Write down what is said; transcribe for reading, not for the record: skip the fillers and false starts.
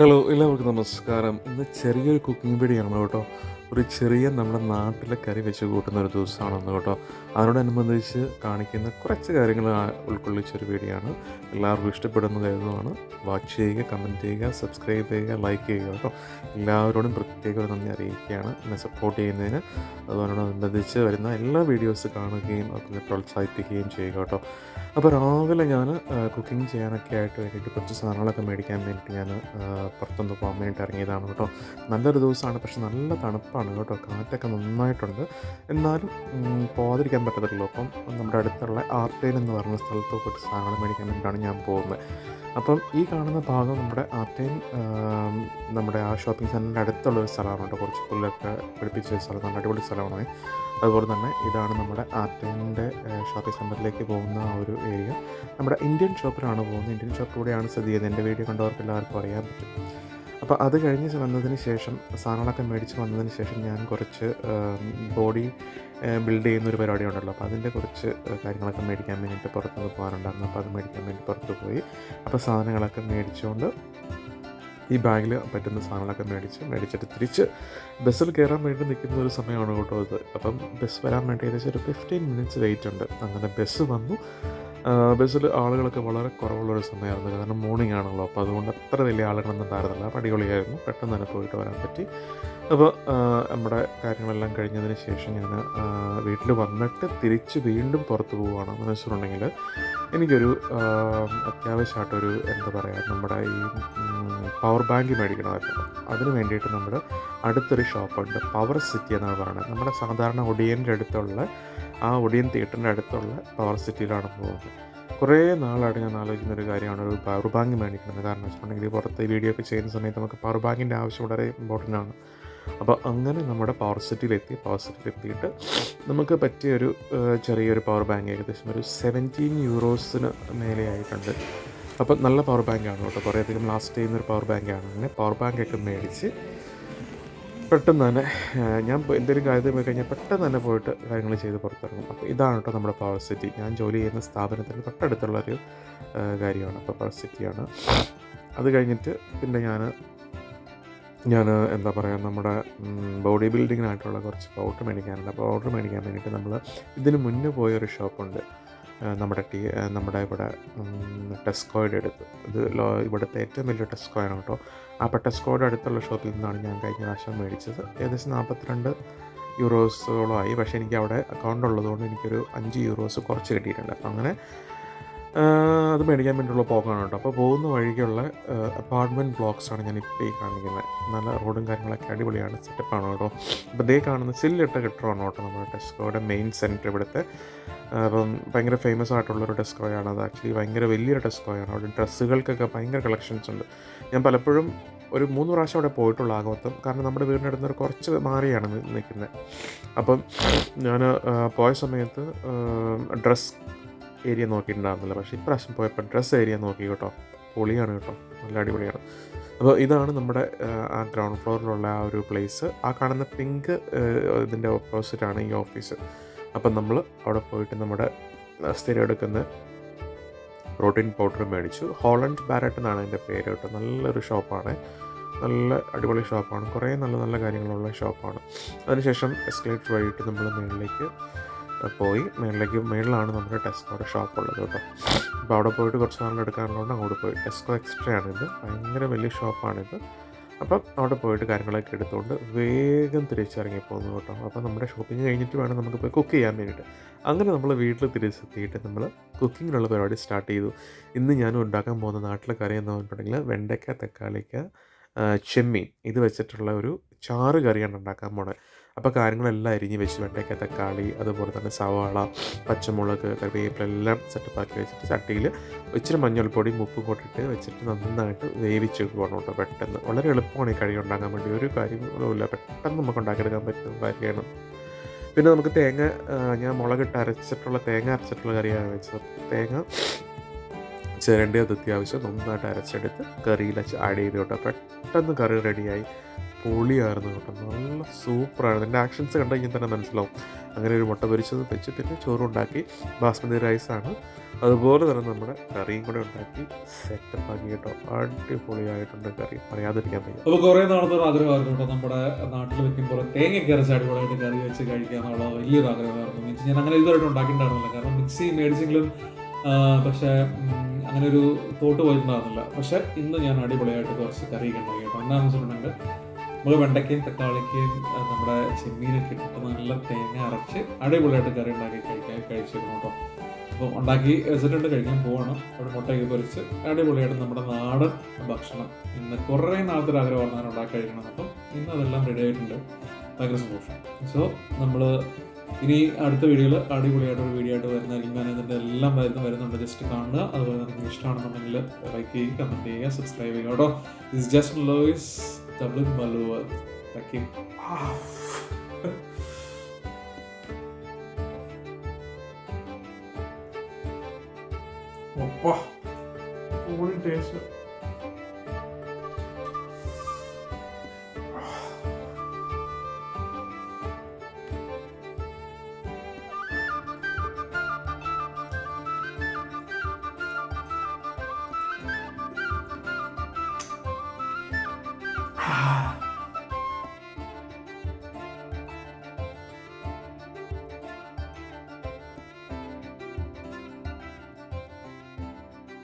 Hello എല്ലാവർക്കും നമസ്കാരം. ഇന്ന് ചെറിയൊരു കുക്കിംഗ് വീഡിയോ ആണ് കേട്ടോ. ഒരു ചെറിയ നമ്മുടെ നാട്ടിലെ കറി വെച്ച് കൂട്ടുന്ന ഒരു ദിവസമാണെന്ന് കേട്ടോ. അതിനോടനുബന്ധിച്ച് കാണിക്കുന്ന കുറച്ച് കാര്യങ്ങൾ ഉൾക്കൊള്ളിച്ചൊരു വീഡിയോ ആണ്. എല്ലാവർക്കും ഇഷ്ടപ്പെടുന്ന കരുതുന്നതാണ്. വാച്ച് ചെയ്യുക, കമൻറ്റ് ചെയ്യുക, സബ്സ്ക്രൈബ് ചെയ്യുക, ലൈക്ക് ചെയ്യുക കേട്ടോ. എല്ലാവരോടും പ്രത്യേക ഒരു നന്ദി അറിയിക്കുകയാണ് എന്നെ സപ്പോർട്ട് ചെയ്യുന്നതിന്. അതിനോടനുബന്ധിച്ച് വരുന്ന എല്ലാ വീഡിയോസ് കാണുകയും അതിനെ പ്രോത്സാഹിപ്പിക്കുകയും ചെയ്യുക കേട്ടോ. അപ്പോൾ രാവിലെ ഞാൻ കുക്കിംഗ് ചെയ്യാനൊക്കെ ആയിട്ട് വേണ്ടിയിട്ട് കുറച്ച് സാധനങ്ങളൊക്കെ മേടിക്കാൻ വേണ്ടിയിട്ട് ഞാൻ പുറത്തൊന്ന് പോകാൻ വേണ്ടിയിട്ട് ഇറങ്ങിയതാണ് കേട്ടോ. നല്ലൊരു ദിവസമാണ്, പക്ഷെ നല്ല തണുപ്പാണ് കേട്ടോ. കാറ്റൊക്കെ നന്നായിട്ടുണ്ട്. എന്നാലും പോകാതിരിക്കാൻ പറ്റത്തില്ലല്ലോ. അപ്പം നമ്മുടെ അടുത്തുള്ള ആർട്ടൈൻ എന്ന് പറയുന്ന സ്ഥലത്ത് പോയിട്ട് സാധനങ്ങൾ മേടിക്കാൻ വേണ്ടിയിട്ടാണ് ഞാൻ പോകുന്നത്. അപ്പം ഈ കാണുന്ന ഭാഗം നമ്മുടെ ആർട്ടൈൻ നമ്മുടെ ആ ഷോപ്പിംഗ് സെൻറ്ററിൻ്റെ അടുത്തുള്ളൊരു സ്ഥലമാണ് കേട്ടോ. കുറച്ച് പുല്ലൊക്കെ പിടിപ്പിച്ച സ്ഥലം, നല്ല അടിപൊളി സ്ഥലമാണ്. അതുപോലെ തന്നെ ഇതാണ് നമ്മുടെ ആർട്ടൈൻ്റെ ഷോപ്പിംഗ് സെൻറ്ററിലേക്ക് പോകുന്ന ആ ഒരു ഏരിയ. നമ്മുടെ ഇന്ത്യൻ ഷോപ്പിലാണ് പോകുന്നത്. ഇന്ത്യൻ ഷോപ്പിലൂടെയാണ് സ്ഥിതി ചെയ്യുന്നത്. എൻ്റെ വീഡിയോ കണ്ടവർക്ക് എല്ലാവർക്കും അറിയാൻ പറ്റും. അപ്പോൾ അത് കഴിഞ്ഞ് വന്നതിന് ശേഷം, സാധനങ്ങളൊക്കെ മേടിച്ച് വന്നതിന് ശേഷം ഞാൻ കുറച്ച് ബോഡി ബിൽഡ് ചെയ്യുന്നൊരു പരിപാടി ഉണ്ടല്ലോ. അപ്പോൾ അതിൻ്റെ കുറച്ച് കാര്യങ്ങളൊക്കെ മേടിക്കാൻ വേണ്ടിയിട്ട് പുറത്തുനിന്ന് പോകാനുണ്ടായിരുന്നു. അപ്പോൾ അത് മേടിക്കാൻ വേണ്ടി പുറത്ത് പോയി. അപ്പോൾ സാധനങ്ങളൊക്കെ മേടിച്ചുകൊണ്ട് ഈ ബാഗിൽ പറ്റുന്ന സാധനങ്ങളൊക്കെ മേടിച്ചിട്ട് തിരിച്ച് ബസ്സിൽ കയറാൻ വേണ്ടി നിൽക്കുന്ന ഒരു സമയമാണ് കേട്ടോ അത്. അപ്പം ബസ് വരാൻ വേണ്ടി ഏകദേശം ഒരു 15 മിനിറ്റ്സ് വെയിറ്റ് ഉണ്ട്. അങ്ങനെ ബസ് വന്നു. ബസ്സിൽ ആളുകളൊക്കെ വളരെ കുറവുള്ളൊരു സമയമായിരുന്നു, കാരണം മോർണിംഗ് ആണല്ലോ. അപ്പോൾ അതുകൊണ്ട് അത്ര വലിയ ആളുകളൊന്നും ഉണ്ടായിരുന്നില്ല. അപ്പോൾ അടിപൊളിയായിരുന്നു, പെട്ടെന്ന് തന്നെ പോയിട്ട് വരാൻ പറ്റി. അപ്പോൾ നമ്മുടെ കാര്യങ്ങളെല്ലാം കഴിഞ്ഞതിന് ശേഷം ഞാൻ വീട്ടിൽ വന്നിട്ട് തിരിച്ച് വീണ്ടും പുറത്ത് പോവുകയാണ്. എന്ന് വെച്ചിട്ടുണ്ടെങ്കിൽ എനിക്കൊരു അത്യാവശ്യമായിട്ടൊരു എന്താ പറയുക, നമ്മുടെ ഈ പവർ ബാങ്ക് മേടിക്കണമായിരുന്നു. അതിന് വേണ്ടിയിട്ട് നമ്മുടെ അടുത്തൊരു ഷോപ്പുണ്ട്, പവർ സിറ്റി എന്നാണ് പറയുന്നത്. നമ്മുടെ സാധാരണ ഒടിയൻ്റെ അടുത്തുള്ള ആ ഒടിയൻ തിയേറ്ററിൻ്റെ അടുത്തുള്ള പവർ സിറ്റിയിലാണ് പോകുന്നത്. കുറേ നാളായിട്ട് ഞാൻ ആലോചിക്കുന്നൊരു കാര്യമാണ് ഒരു പവർ ബാങ്ക് മേടിക്കുന്നത്. കാരണം വെച്ചിട്ടുണ്ടെങ്കിൽ പുറത്ത് വീഡിയോ ഒക്കെ ചെയ്യുന്ന സമയത്ത് നമുക്ക് പവർ ബാങ്കിൻ്റെ ആവശ്യം വളരെ ഇമ്പോർട്ടൻ്റ് ആണ്. അപ്പോൾ അങ്ങനെ നമ്മുടെ പവർ സിറ്റിയിലെത്തിയിട്ട് നമുക്ക് പറ്റിയൊരു ചെറിയൊരു പവർ ബാങ്ക് ഏകദേശം ഒരു 17 യൂറോസിന് മേലെ ആയിട്ടുണ്ട്. അപ്പം നല്ല പവർ ബാങ്കാണ് കേട്ടോ. കുറേയധികം ലാസ്റ്റ് ചെയ്യുന്നൊരു പവർ ബാങ്കാണ്. അങ്ങനെ പവർ ബാങ്കൊക്കെ മേടിച്ച് പെട്ടെന്ന് തന്നെ ഞാൻ എന്തെങ്കിലും കാര്യത്തിൽ പോയി കഴിഞ്ഞാൽ പെട്ടെന്ന് തന്നെ പോയിട്ട് കാര്യങ്ങൾ ചെയ്ത് പുറത്തിറങ്ങും. അപ്പോൾ ഇതാണ് കേട്ടോ നമ്മുടെ പവർ സിറ്റി. ഞാൻ ജോലി ചെയ്യുന്ന സ്ഥാപനത്തിന് തൊട്ടടുത്തുള്ളൊരു കാര്യമാണ്. അപ്പോൾ പവർ സിറ്റിയാണ്. അത് കഴിഞ്ഞിട്ട് പിന്നെ ഞാൻ എന്താ പറയുക, നമ്മുടെ ബോഡി ബിൽഡിങ്ങിനായിട്ടുള്ള കുറച്ച് പൗഡർ മേടിക്കാനുണ്ട്. അപ്പോൾ പൗഡർ മേടിക്കാൻ വേണ്ടിയിട്ട് നമ്മൾ ഇതിന് മുന്നേ പോയൊരു ഷോപ്പുണ്ട് നമ്മുടെ ഇവിടെ ടെസ്കോയുടെ അടുത്ത്. ഇത് ഇവിടുത്തെ ഏറ്റവും വലിയ ടെസ്കോയാണ് കേട്ടോ. അപ്പോൾ ടെസ്കോയുടെ അടുത്തുള്ള ഷോപ്പിൽ നിന്നാണ് ഞാൻ കഴിഞ്ഞ പ്രാവശ്യം മേടിച്ചത്. ഏകദേശം 42 യൂറോസോളമായി. പക്ഷേ എനിക്ക് അവിടെ അക്കൗണ്ട് ഉള്ളതുകൊണ്ട് എനിക്കൊരു 5 യൂറോസ് കുറച്ച് കിട്ടിയിട്ടുണ്ട്. അപ്പോൾ അങ്ങനെ അത് മേടിക്കാൻ വേണ്ടിയുള്ള പോക്കാണ് കേട്ടോ. അപ്പോൾ പോകുന്ന വഴിക്കുള്ള അപ്പാർട്ട്മെൻറ്റ് ബ്ലോക്സാണ് ഞാനിപ്പോൾ ഈ കാണിക്കുന്നത്. നല്ല റോഡും കാര്യങ്ങളൊക്കെ അടിപൊളിയാണ്, സെറ്റപ്പാണ് കേട്ടോ. അപ്പോൾ ദേ കാണുന്ന ചില്ലിട്ട കെട്ടിടമാണ് കേട്ടോ നമ്മുടെ ടെസ്കോയുടെ മെയിൻ സെൻറ്റർ ഇവിടുത്തെ. അപ്പം ഭയങ്കര ഫേമസ് ആയിട്ടുള്ളൊരു ടെസ്കോയാണ് അത്. ആക്ച്വലി ഭയങ്കര വലിയൊരു ടെസ്കോയാണ്. അവിടെ ഡ്രസ്സുകൾക്കൊക്കെ ഭയങ്കര കളക്ഷൻസ് ഉണ്ട്. ഞാൻ പലപ്പോഴും ഒരു 3 പ്രാവശ്യം അവിടെ പോയിട്ടുള്ള ആകമൊത്തം. കാരണം നമ്മുടെ വീടിൻ്റെ അടുത്ത് കുറച്ച് മാറിയാണ് നിൽക്കുന്നത്. അപ്പം ഞാൻ പോയ സമയത്ത് ഡ്രസ്സ് ഏരിയ നോക്കിയിട്ടുണ്ടായിരുന്നില്ല. പക്ഷേ ഇപ്രാവശ്യം പോയപ്പോൾ ഡ്രസ്സ് ഏരിയ നോക്കി കേട്ടോ. പൊളിയാണ് കേട്ടോ, നല്ല അടിപൊളിയാണ്. അപ്പോൾ ഇതാണ് നമ്മുടെ ആ ഗ്രൗണ്ട് ഫ്ലോറിലുള്ള ആ ഒരു പ്ലേസ്. ആ കാണുന്ന പിങ്ക് ഇതിൻ്റെ ഓപ്പോസിറ്റാണ് ഈ ഓഫീസ്. അപ്പം നമ്മൾ അവിടെ പോയിട്ട് നമ്മുടെ സ്ഥിരം എടുക്കുന്ന പ്രോട്ടീൻ പൗഡർ മേടിച്ചു. ഹോളണ്ട് ബാരറ്റ് എന്നാണ് അതിൻ്റെ പേര് കേട്ടോ. നല്ലൊരു ഷോപ്പാണ്, നല്ല അടിപൊളി ഷോപ്പാണ്. കുറേ നല്ല നല്ല കാര്യങ്ങളുള്ള ഷോപ്പാണ്. അതിനുശേഷം എസ്കലേറ്റർ വഴിയിട്ട് നമ്മൾ മേളിലാണ് നമ്മുടെ ടെസ്കോയുടെ ഷോപ്പുള്ളത് കേട്ടോ. അപ്പോൾ അവിടെ പോയിട്ട് കുറച്ച് നാൾ എടുക്കാനുള്ളതുകൊണ്ട് അങ്ങോട്ട് പോയി. ടെസ്കോ എക്സ്ട്രയാണിത്, ഭയങ്കര വലിയ ഷോപ്പാണിത്. അപ്പം അവിടെ പോയിട്ട് കാര്യങ്ങളൊക്കെ എടുത്തുകൊണ്ട് വേഗം തിരിച്ചിറങ്ങി പോകുന്നു കേട്ടോ. അപ്പോൾ നമ്മുടെ ഷോപ്പിംഗ് കഴിഞ്ഞിട്ട് വേണം നമുക്ക് പോയി കുക്ക് ചെയ്യാൻ വേണ്ടിയിട്ട്. അങ്ങനെ നമ്മൾ വീട്ടിൽ തിരിച്ചെത്തിയിട്ട് നമ്മൾ കുക്കിങ്ങിനുള്ള പരിപാടി സ്റ്റാർട്ട് ചെയ്തു. ഇന്ന് ഞാൻ ഉണ്ടാക്കാൻ പോകുന്ന നാട്ടിലെ കറി എന്ന് പറഞ്ഞിട്ടുണ്ടെങ്കിൽ വെണ്ടയ്ക്ക, തക്കാളിക്ക, ചെമ്മീൻ ഇത് വെച്ചിട്ടുള്ള ഒരു ചാറ് കറിയാണ് ഉണ്ടാക്കാൻ പോണത്. അപ്പോൾ കാര്യങ്ങളെല്ലാം അരിഞ്ഞ് വെച്ച് വെണ്ടയ്ക്ക, തക്കാളി, അതുപോലെ തന്നെ സവാള, പച്ചമുളക്, കറിവേപ്പില എല്ലാം സെറ്റപ്പാക്കി വെച്ചിട്ട് ചട്ടിയിൽ ഇച്ചിരി മഞ്ഞൾപ്പൊടിയും ഉപ്പും കൊണ്ടിട്ട് വെച്ചിട്ട് നന്നായിട്ട് വേവിച്ചെടുക്കുകയാണ് കേട്ടോ. പെട്ടെന്ന് വളരെ എളുപ്പമാണ് ഈ കറി ഉണ്ടാക്കാൻ വേണ്ടി. ഒരു കാര്യങ്ങളുമില്ല, പെട്ടെന്ന് നമുക്ക് ഉണ്ടാക്കിയെടുക്കാൻ പറ്റുന്ന കാര്യമാണ്. പിന്നെ നമുക്ക് ഞാൻ മുളകിട്ട് അരച്ചിട്ടുള്ള തേങ്ങ അരച്ചിട്ടുള്ള കറിയാണ് വെച്ചത്. തേങ്ങ ചിരണ്ടിയത് അത്യാവശ്യം നന്നായിട്ട് അരച്ചെടുത്ത് കറിയിൽ ആഡ് ചെയ്ത് കേട്ടോ. പെട്ടെന്ന് കറി റെഡിയായി. പൊളിയായിരുന്നു കേട്ടോ, നല്ല സൂപ്പറായിരുന്നു. എൻ്റെ ആക്ഷൻസ് കണ്ടു കഴിഞ്ഞാൽ തന്നെ മനസ്സിലാവും. അങ്ങനെ ഒരു മുട്ട പൊരിച്ചത് വെച്ച് പിന്നെ ചോറുണ്ടാക്കി. ബാസ്മതി റൈസാണ്. അതുപോലെ തന്നെ നമ്മുടെ കറിയും കൂടെ ഉണ്ടാക്കി സെറ്റപ്പ് ആക്കി കേട്ടോ. അടിപൊളിയായിട്ടുണ്ട് കറി, പറയാതിരിക്കാൻ വയ്യ. അപ്പോൾ കുറേ നാളത്തെ ഒരു ആഗ്രഹമായിരുന്നു കേട്ടോ, നമ്മുടെ നാട്ടിൽ വെക്കുമ്പോൾ തേങ്ങയൊക്കെ അരച്ച് അടിപൊളിയായിട്ട് കറി വെച്ച് കഴിക്കുക എന്നുള്ള വലിയൊരു ആഗ്രഹമായിരുന്നു. മീൻസ് ഞാൻ അങ്ങനെ ഇതുവരെയായിട്ട് ഉണ്ടാക്കിയിട്ടുണ്ടായിരുന്നില്ല, കാരണം മിക്സി മേടിച്ചെങ്കിലും പക്ഷേ അങ്ങനെ ഒരു തോട്ട് പോയിട്ടുണ്ടായിരുന്നില്ല. പക്ഷേ ഇന്ന് ഞാൻ അടിപൊളിയായിട്ട് കുറച്ച് കറിയൊക്കെ ഉണ്ടാക്കി കേട്ടോ. എന്താണെന്ന് വെച്ചിട്ടുണ്ടെങ്കിൽ നമ്മൾ വെണ്ടയ്ക്കയും തക്കാളിക്കയും നമ്മുടെ ചെമ്മീനൊക്കെ ഇട്ടിട്ട് നല്ല തേങ്ങ അരച്ച് അടിപൊളിയായിട്ട് കറി ഉണ്ടാക്കി കഴിച്ചിരുന്നു കേട്ടോ. അപ്പോൾ ഉണ്ടാക്കി വെച്ചിട്ടുണ്ട്, കഴിക്കാൻ പോകണം. അവിടെ മുട്ടയൊക്കെ പൊരിച്ച് അടിപൊളിയായിട്ട് നമ്മുടെ നാടൻ ഭക്ഷണം ഇന്ന് കുറേ നാളത്തെ ഒരു ആഗ്രഹമാണ് ഞാൻ ഉണ്ടാക്കി കഴിക്കണം. അപ്പം ഇന്ന് അതെല്ലാം റെഡി ആയിട്ടുണ്ട്, ഭയങ്കര സന്തോഷം. സോ നമ്മൾ ഇനി അടുത്ത വീഡിയോയിൽ അടിപൊളിയായിട്ടൊരു വീഡിയോ ആയിട്ട് വരുന്നതായിരിക്കും. ഞാൻ ഇതിൻ്റെ എല്ലാം വരുന്നുണ്ട്, ജസ്റ്റ് കാണുക. അതുപോലെ നിങ്ങൾക്ക് ഇഷ്ടമാണെന്നുണ്ടെങ്കിൽ ലൈക്ക് ചെയ്യുക, കമൻറ്റ് ചെയ്യുക, സബ്സ്ക്രൈബ് ചെയ്യുക കേട്ടോ. ദിസ് ജസ്റ്റ് ലോയിസ് ഡബ്ലിൻ മലൂർ. Thank you. ടേസ്റ്റ്